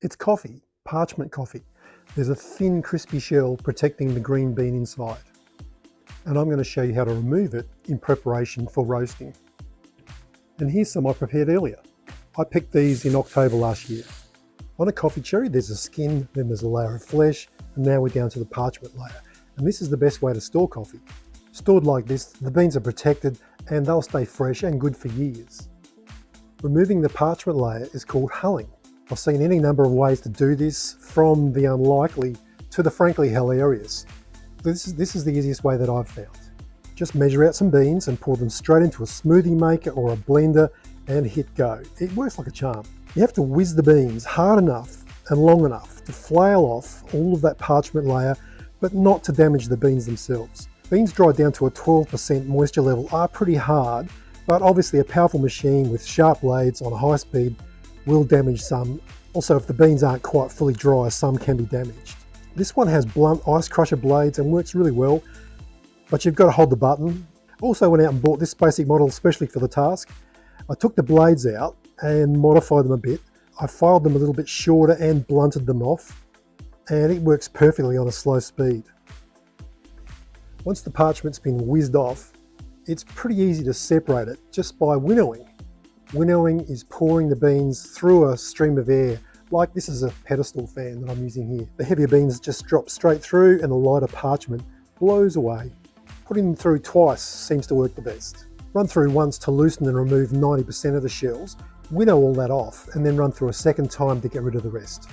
It's coffee, parchment coffee. There's a thin crispy shell protecting the green bean inside. And I'm going to show you how to remove it in preparation for roasting. And here's some I prepared earlier. I picked these in October last year. On a coffee cherry, there's a skin, then there's a layer of flesh, and now we're down to the parchment layer. And this is the best way to store coffee. Stored like this, the beans are protected and they'll stay fresh and good for years. Removing the parchment layer is called hulling. I've seen any number of ways to do this, from the unlikely to the frankly hilarious. This is the easiest way that I've found. Just measure out some beans and pour them straight into a smoothie maker or a blender and hit go. It works like a charm. You have to whiz the beans hard enough and long enough to flail off all of that parchment layer, but not to damage the beans themselves. Beans dried down to a 12% moisture level are pretty hard, but obviously a powerful machine with sharp blades on high speed will damage some. Also, if the beans aren't quite fully dry, some can be damaged. This one has blunt ice crusher blades and works really well, but you've got to hold the button. Also went out and bought this basic model especially for the task. I took the blades out and modified them a bit. I filed them a little bit shorter and blunted them off, and it works perfectly on a slow speed. Once the parchment's been whizzed off, it's pretty easy to separate it just by winnowing. Winnowing is pouring the beans through a stream of air, like this is a pedestal fan that I'm using here. The heavier beans just drop straight through and the lighter parchment blows away. Putting them through twice seems to work the best. Run through once to loosen and remove 90% of the shells, winnow all that off, and then run through a second time to get rid of the rest.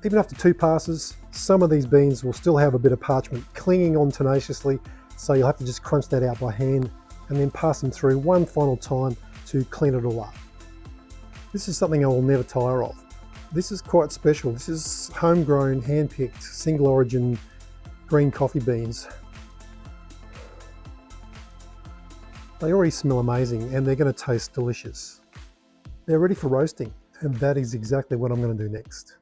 Even after 2 passes, some of these beans will still have a bit of parchment clinging on tenaciously, so you'll have to just crunch that out by hand and then pass them through one final time to clean it all up. This is something I will never tire of. This is quite special. This is homegrown, hand-picked, single origin green coffee beans. They already smell amazing and they're going to taste delicious. They're ready for roasting, and that is exactly what I'm going to do next.